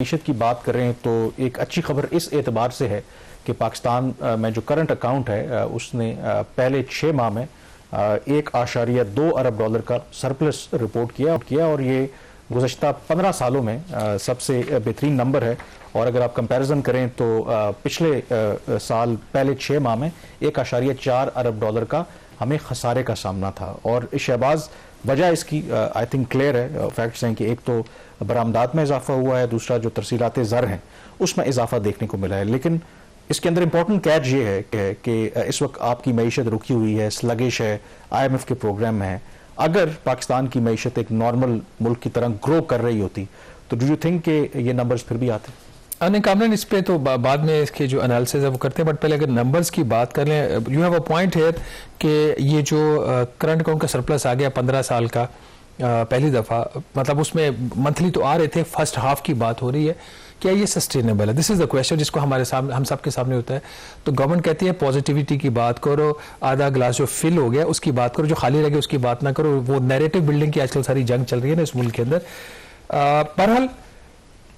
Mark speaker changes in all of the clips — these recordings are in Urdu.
Speaker 1: معیشت کی بات کر رہے ہیں تو ایک اچھی خبر اس اعتبار سے ہے کہ پاکستان میں جو کرنٹ اکاؤنٹ ہے اس نے پہلے 6 ماہ میں 1.2 ارب ڈالر کا سرپلس رپورٹ کیا اور یہ گزشتہ 15 سالوں میں سب سے بہترین نمبر ہے. اور اگر آپ کمپیریزن کریں تو پچھلے سال پہلے 6 ماہ میں 1.4 ارب ڈالر کا ہمیں خسارے کا سامنا تھا. اور شہباز وجہ اس کی آئی تھنک کلیئر ہے. فیکٹس ہیں کہ ایک تو برآمدات میں اضافہ ہوا ہے, دوسرا جو ترسیلات زر ہیں اس میں اضافہ دیکھنے کو ملا ہے. لیکن اس کے اندر امپورٹنٹ کیچ یہ ہے کہ اس وقت آپ کی معیشت رکی ہوئی ہے, سلگش ہے, IMF کے پروگرام ہے. اگر پاکستان کی معیشت ایک نارمل ملک کی طرح گرو کر رہی ہوتی تو ڈو یو تھنک کہ یہ نمبرز پھر بھی آتے؟
Speaker 2: کامران اس پہ تو بعد میں اس کے جو انالیسز ہے وہ کرتے ہیں, بٹ پہلے اگر نمبرز کی بات کر لیں, you have a point here کہ یہ جو کرنٹ اکاؤنٹ کا سرپلس آ گیا 15 سال کا پہلی دفعہ, مطلب اس میں منتھلی تو آ رہے تھے, فرسٹ ہاف کی بات ہو رہی ہے, کیا یہ سسٹینیبل ہے؟ دس از دا کویسچن جس کو ہمارے سامنے ہم سب کے سامنے ہوتا ہے. تو گورنمنٹ کہتی ہے پازیٹیوٹی کی بات کرو, آدھا گلاس جو فل ہو گیا اس کی بات کرو, جو خالی رہ گیا اس کی بات نہ کرو. وہ نیریٹو بلڈنگ کی آج کل ساری جنگ چل رہی ہے نا اس ملک کے اندر. بہرحال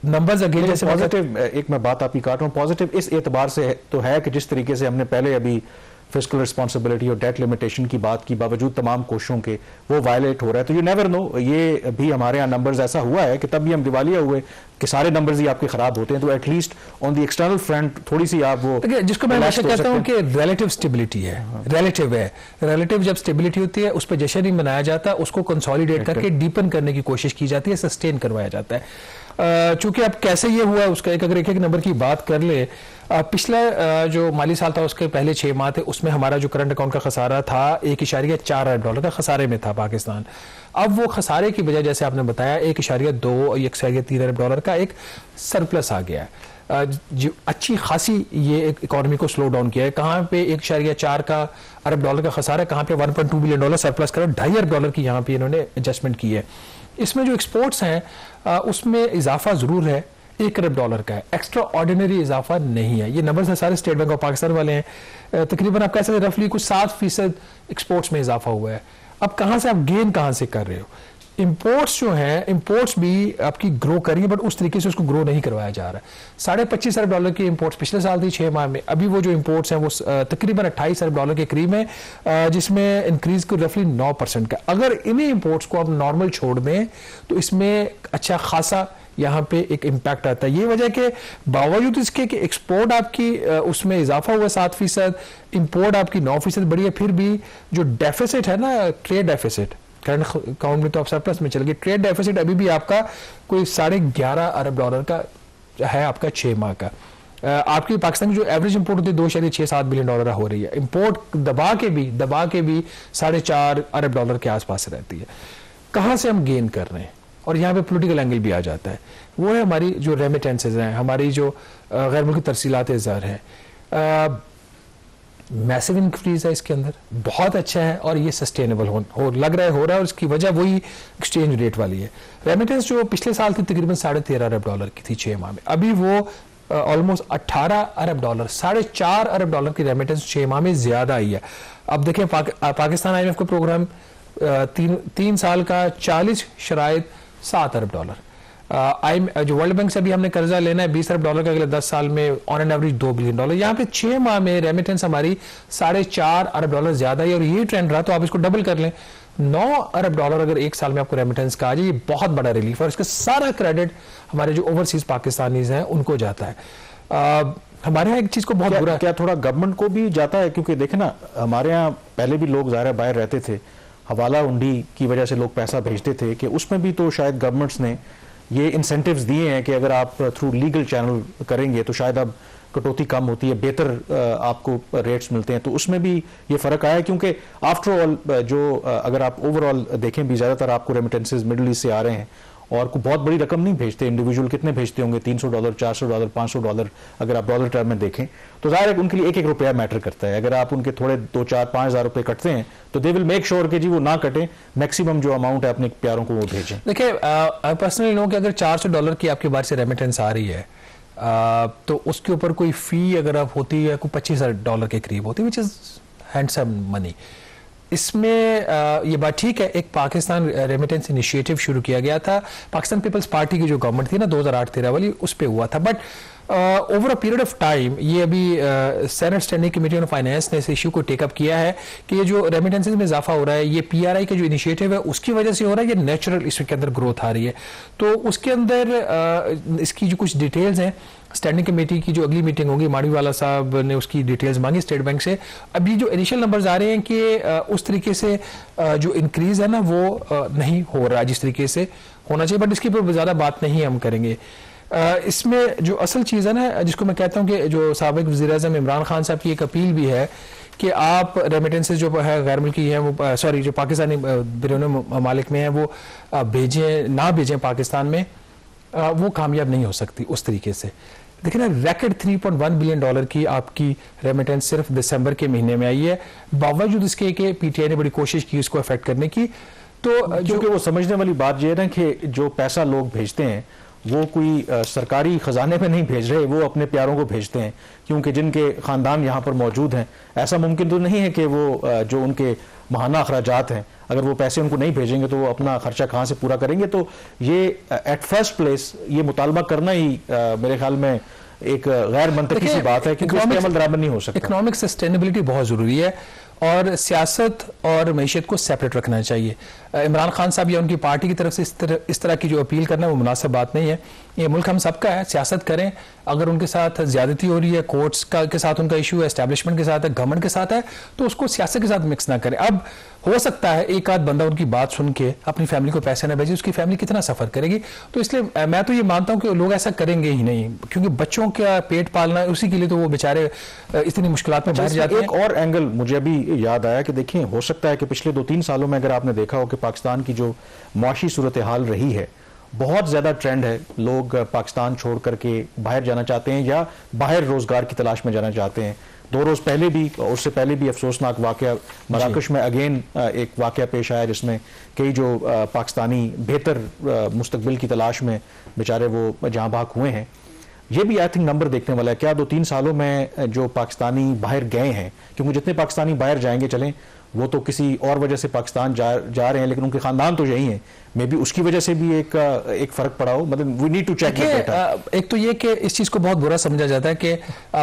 Speaker 2: نمبرز اگین جیسے
Speaker 1: پازیٹیو, ایک میں بات آپ کی کاٹ رہا ہوں, پازیٹیو اس اعتبار سے تو ہے کہ جس طریقے سے ہم نے پہلے ابھی فسکل رسپانسبلٹی اور ڈیٹ لمیٹیشن کی بات کی, باوجود تمام کوششوں کے وہ وائلیٹ ہو رہا ہے. تو یو نیور نو, یہ بھی ہمارے یہاں نمبرز ایسا ہوا ہے کہ تب بھی ہم دیوالیہ ہوئے کہ سارے نمبرز ہی آپ کے خراب ہوتے ہیں. تو at least on the external front تھوڑی سی آپ وہ
Speaker 2: جس کو میں ہمیشہ کہتا ہوں کہ ریلیٹو اسٹیبلٹی ہے, ریلیٹو ہے. ریلیٹو جب اسٹیبلٹی ہوتی ہے اس پہ جشن نہیں منایا جاتا, اس کو کنسالیڈیٹ کر کے ڈیپن کرنے کی کوشش کی جاتی ہے, سسٹین کروایا جاتا ہے. چونکہ اب کیسے یہ ہوا ہے اس کا اگر ایک نمبر کی بات کر لے, پچھلا جو مالی سال تھا اس کے پہلے 6 ماہ تھے, اس میں ہمارا جو کرنٹ اکاؤنٹ کا خسارہ تھا 1.4 ارب ڈالر کا خسارے میں تھا پاکستان. اب وہ خسارے کی بجائے جیسے آپ نے بتایا 1.2 1.3 ارب ڈالر کا ایک سرپلس آ گیا ہے, جو اچھی خاصی یہ اکانومی کو سلو ڈاؤن کیا ہے. کہاں پہ 1.4 کا ارب ڈالر کا خسارہ, کہاں پہ 1.2 بلین ڈالر سرپلس کرو, 2.5 ارب ڈالر کی یہاں پہ انہوں نے ایڈجسٹمنٹ کی ہے. اس میں جو ایکسپورٹس ہیں اس میں اضافہ ضرور ہے, 1 ارب ڈالر کا ہے, ایکسٹرا آرڈینری اضافہ نہیں ہے. یہ نمبرز ہیں سارے اسٹیٹ بینک آف پاکستان والے ہیں. تقریباً آپ کہہ سکتے ہیں رفلی کچھ 7% ایکسپورٹس میں اضافہ ہوا ہے. اب کہاں سے آپ گین کہاں سے کر رہے ہو؟ امپورٹس جو ہیں, امپورٹس بھی آپ کی گرو کر رہی ہیں, بٹ اس طریقے سے اس کو گرو نہیں کروایا جا رہا ہے. 25.5 ارب ڈالر کی امپورٹس پچھلے سال تھی 6 ماہ میں. ابھی وہ جو امپورٹس ہیں وہ تقریباً 28 ارب ڈالر کے قریب ہیں, جس میں انکریز کو رفلی 9% کا. اگر انہیں امپورٹس کو آپ نارمل چھوڑ دیں تو اس میں اچھا خاصا یہاں پہ ایک امپیکٹ آتا ہے. یہ وجہ کہ باوجود اس کے کہ ایکسپورٹ آپ کی اس میں اضافہ ہوا 7%, امپورٹ آپ کی 9% بڑھی ہے, پھر بھی جو ڈیفیسٹ ہے نا, ٹریڈ ڈیفیسٹ, کرنٹ اکاؤنٹ میں تو آپ سرپلس میں چل گئے, ٹریڈ ڈیفیسٹ ابھی بھی آپ کا کوئی 11.5 ارب ڈالر کا ہے آپ کا 6 ماہ کا. آپ کی پاکستان کی جو ایوریج امپورٹ ہوتی ہے 2.67 بلین ڈالر ہو رہی ہے, امپورٹ دبا کے بھی 4.5 ارب ڈالر کے آس پاس رہتی ہے. کہاں سے ہم گین کر رہے ہیں؟ اور یہاں پہ پولیٹیکل اینگل بھی آ جاتا ہے. وہ ہے ہماری جو ریمیٹنسز ہیں, ہماری جو غیر ملکی ترسیلات زر ہیں, میسو انکریز ہے اس کے اندر, بہت اچھا ہے, اور یہ سسٹینیبل لگ رہا ہے, اور اس کی وجہ وہی ایکسچینج ریٹ والی ہے. ریمیٹنس جو پچھلے سال تھی تقریباً 13.5 ارب ڈالر کی تھی 6 ماہ میں, ابھی وہ آلموسٹ 18 ارب ڈالر, 4.5 ارب ڈالر کی ریمیٹنس 6 ماہ میں زیادہ آئی ہے. اب دیکھیں پاکستان IMF کا پروگرام 3 سال کا 40 شرائط 7 ارب ڈالر. جو ورلڈ بینک سے ابھی ہم نے قرضہ لینا ہے 20 ارب ڈالر کا اگلے 10 سال میں, آن این ایوریج 2 بلین ڈالر. یہاں پہ 6 ماہ میں ریمیٹنس ہماری 4.5 ارب ڈالر زیادہ ہے, اور یہ ٹرینڈ رہا تو آپ اس کو ڈبل کر لیں, 9 ارب ڈالر اگر ایک سال میں آپ کو ریمیٹنس کا آ جائے, یہ بہت بڑا ریلیف ہے, اور اس کا سارا کریڈٹ ہمارے جو اوورسیز پاکستانیز ہیں ان کو جاتا ہے. ہمارے یہاں ایک چیز کو بہت برا,
Speaker 1: کیا تھوڑا گورنمنٹ کو بھی جاتا ہے؟ کیونکہ دیکھیں نا, ہمارے یہاں پہلے بھی لوگ ظاہر باہر رہتے تھے, حوالہ انڈی کی وجہ سے لوگ پیسہ بھیجتے تھے, کہ اس میں بھی تو شاید گورنمنٹس نے یہ انسینٹیوز دیے ہیں کہ اگر آپ تھرو لیگل چینل کریں گے تو شاید اب کٹوتی کم ہوتی ہے, بہتر آپ کو ریٹس ملتے ہیں. تو اس میں بھی یہ فرق آیا ہے, کیونکہ آفٹر آل جو اگر آپ اوور آل دیکھیں بھی زیادہ تر آپ کو ریمیٹنسز مڈل ایسٹ سے آ رہے ہیں, اور کوئی بہت بڑی رقم نہیں بھیجتے. انڈیویجول کتنے بھیجتے ہوں گے, $300 $400 $500 اگر آپ ڈالر ٹرم میں دیکھیں تو ظاہر ہے ان کے لیے 1 روپیہ میٹر کرتا ہے. اگر آپ ان کے تھوڑے 2 4 5 ہزار روپے کٹتے ہیں تو دے ول میک شیور کہ جی وہ نہ کٹیں, میکسیمم جو اماؤنٹ ہے اپنے پیاروں کو وہ بھیجیں.
Speaker 2: دیکھیں پرسنلی لوگوں کہ اگر $400 کی آپ کے باہر سے ریمیٹنس آ رہی ہے تو اس کے اوپر کوئی فی اگر آپ ہوتی ہے کوئی $25 کے قریب ہوتی ہے, وچ از ہینڈسم منی. اس میں یہ بات ٹھیک ہے، ایک پاکستان ریمیٹنس انیشیٹو شروع کیا گیا تھا، پاکستان پیپلز پارٹی کی جو گورنمنٹ تھی نا 2008-13 والی، اس پہ ہوا تھا، but over a period of time یہ ابھی senate standing committee on finance نے اس ایشو کو ٹیک اپ کیا ہے کہ یہ جو ریمیٹنسز میں اضافہ ہو رہا ہے یہ پی آر آئی کا جو انیشیٹو ہے اس کی وجہ سے ہو رہا ہے، یہ نیچرل اس کے اندر گروتھ آ رہی ہے. تو اس کے اندر اس کی جو کچھ ڈیٹیلز ہیں، اسٹینڈنگ کمیٹی کی جو اگلی میٹنگ ہوگی، ماڑی والا صاحب نے اس کی ڈیٹیلز مانگی اسٹیٹ بینک سے. ابھی جو انیشل نمبرز آ رہے ہیں کہ اس طریقے سے جو انکریز ہے نا وہ نہیں ہو رہا جس طریقے سے ہونا چاہیے، بٹ اس کے اوپر زیادہ بات نہیں ہم کریں گے. اس میں جو اصل چیز ہے نا جس کو میں کہتا ہوں کہ جو سابق وزیر اعظم عمران خان صاحب کی ایک اپیل بھی ہے کہ آپ ریمیٹنسز جو ہے غیر ملکی ہیں وہ جو پاکستانی بیرون ممالک میں ہیں وہ نہ بھیجیں پاکستان میں، وہ کامیاب نہیں ہو سکتی اس طریقے سے. دیکھیں نا ریکڈ $3.1 بلین کی آپ کی ریمیٹنس صرف دسمبر کے مہینے میں آئی ہے، باوجود اس کے کہ پی ٹی آئی نے بڑی کوشش کی اس کو افیکٹ کرنے کی. تو
Speaker 1: کیونکہ وہ سمجھنے والی بات یہ ہے نا کہ جو پیسہ لوگ بھیجتے ہیں وہ کوئی سرکاری خزانے میں نہیں بھیج رہے، وہ اپنے پیاروں کو بھیجتے ہیں، کیونکہ جن کے خاندان یہاں پر موجود ہیں ایسا ممکن تو نہیں ہے کہ وہ جو ان کے ماہانہ اخراجات ہیں اگر وہ پیسے ان کو نہیں بھیجیں گے تو وہ اپنا خرچہ کہاں سے پورا کریں گے. تو یہ ایٹ فرسٹ پلیس یہ مطالبہ کرنا ہی میرے خیال میں ایک غیر منطقی سی بات ہے، کیونکہ اس پہ عمل درآمد نہیں ہو سکتا.
Speaker 2: اکنامک سسٹینیبلٹی بہت ضروری ہے اور سیاست اور معیشت کو سیپریٹ رکھنا چاہیے. عمران خان صاحب یا ان کی پارٹی کی طرف سے اس طرح کی جو اپیل کرنا ہے وہ مناسب بات نہیں ہے. یہ ملک ہم سب کا ہے، سیاست کریں، اگر ان کے ساتھ زیادتی ہو رہی ہے، کورٹس کے ساتھ ان کا ایشو ہے، اسٹیبلشمنٹ کے ساتھ ہے، گورنمنٹ کے ساتھ ہے، تو اس کو سیاست کے ساتھ مکس نہ کریں. اب ہو سکتا ہے ایک آدھ بندہ ان کی بات سن کے اپنی فیملی کو پیسے نہ بھیجے، اس کی فیملی کتنا سفر کرے گی. تو اس لیے میں تو یہ مانتا ہوں کہ لوگ ایسا کریں گے ہی نہیں، کیونکہ بچوں کا پیٹ پالنا ہے، اسی کے لیے تو وہ بیچارے اتنی مشکلات میں باہر جاتے ہیں.
Speaker 1: ایک اور اینگل مجھے ابھی یاد آیا کہ دیکھیں ہو سکتا ہے کہ پچھلے 2-3 سالوں میں اگر آپ نے دیکھا ہو کہ پاکستان کی جو معاشی صورتحال رہی ہے بہت زیادہ ٹرینڈ ہے، لوگ پاکستان چھوڑ کر کے باہر جانا چاہتے ہیں یا باہر روزگار کی تلاش میں جانا چاہتے ہیں. 2 روز پہلے بھی اور اس سے پہلے بھی افسوسناک واقعہ مراکش میں اگین ایک واقعہ پیش آیا جس میں کئی جو پاکستانی بہتر مستقبل کی تلاش میں بیچارے وہ جہاں بھاگ ہوئے ہیں. یہ بھی آئی تھنک نمبر دیکھنے والا ہے، کیا 2-3 سالوں میں جو پاکستانی باہر گئے ہیں، کیونکہ جتنے پاکستانی باہر جائیں گے چلیں وہ تو کسی اور وجہ سے پاکستان جا رہے ہیں لیکن ان کے خاندان تو یہی ہیں، میں بھی اس کی وجہ سے بھی ایک فرق پڑا ہو. مطلب وی نیڈ ٹو چیک.
Speaker 2: ایک تو یہ کہ اس چیز کو بہت برا سمجھا جاتا ہے کہ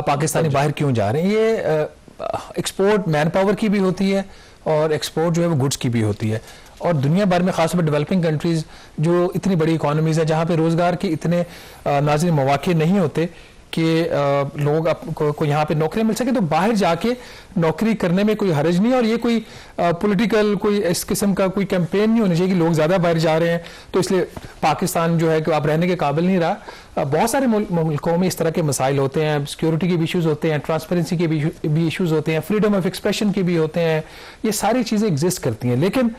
Speaker 2: پاکستانی باہر کیوں جا رہے ہیں. یہ ایکسپورٹ مین پاور کی بھی ہوتی ہے اور ایکسپورٹ جو ہے وہ گڈس کی بھی ہوتی ہے، اور دنیا بھر میں خاص طور پر ڈیولپنگ کنٹریز جو اتنی بڑی اکانومیز ہیں جہاں پہ روزگار کے اتنے ناظرین مواقع نہیں ہوتے کہ لوگ کو یہاں پہ نوکری مل سکے، تو باہر جا کے نوکری کرنے میں کوئی حرج نہیں ہے. اور یہ کوئی پولیٹیکل کوئی اس قسم کا کوئی کیمپین نہیں ہونی چاہیے کہ لوگ زیادہ باہر جا رہے ہیں تو اس لیے پاکستان جو ہے کہ اب رہنے کے قابل نہیں رہا. بہت سارے ملکوں میں اس طرح کے مسائل ہوتے ہیں، سیکیورٹی کے بھی ایشوز ہوتے ہیں، ٹرانسپیرنسی کے بھی ایشوز ہوتے ہیں، فریڈم آف ایکسپریشن کے بھی ہوتے ہیں، یہ ساری چیزیں ایگزسٹ کرتی ہیں. لیکن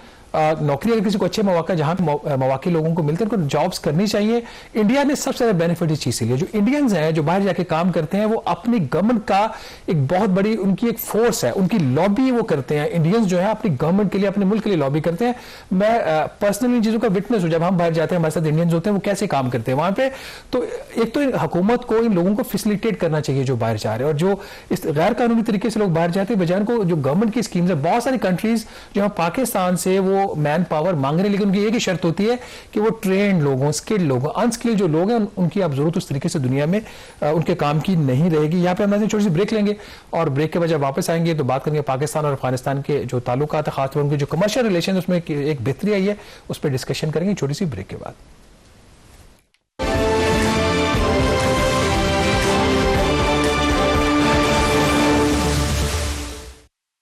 Speaker 2: نوکری اگر کسی کو اچھے مواقع جہاں پہ مواقع لوگوں کو ملتے ہیں ان کو جابس کرنی چاہیے. انڈیا نے سب سے زیادہ بینیفٹ اس چیز سے لیا، جو انڈینز ہیں جو باہر جا کے کام کرتے ہیں وہ اپنی گورنمنٹ کا ایک بہت بڑی ان کی ایک فورس ہے، ان کی لابی وہ کرتے ہیں. انڈینز جو ہیں اپنی گورنمنٹ کے لیے اپنے ملک کے لیے لابی کرتے ہیں. میں پرسنلی ان چیزوں کا وٹنس ہوں، جب ہم باہر جاتے ہیں ہمارے ساتھ انڈینز ہوتے ہیں وہ کیسے کام کرتے ہیں وہاں پہ. تو ایک تو حکومت کو ان لوگوں کو فیسیلیٹیٹ کرنا چاہیے جو باہر جا رہے ہیں، اور جو اس غیر قانونی طریقے سے لوگ باہر جاتے ہیں بجائے کو جو گورنمنٹ کی اسکیمز ہیں. بہت ساری کنٹریز جو پاکستان سے وہ مین پاور مانگ رہے ہیں لیکن ان کی ایک ہی شرط ہوتی ہے کہ وہ ٹرینڈ لوگوں، اسکلڈ لوگوں، انسکلڈ جو لوگ ہیں ان کی اب ضرورت اس طریقے سے دنیا میں ان کے کام کی نہیں رہے گی. یہاں پہ ہم چھوٹی سی بریک لیں گے اور بریک کے بعد جب واپس آئیں گے تو بات کریں گے پاکستان اور افغانستان کے جو تعلقات ہیں، خاص طور ان کے جو کمرشل ریلیشن اس میں ایک بہتری آئی ہے اس پہ ڈسکشن کریں گے چھوٹی سی بریک کے بعد.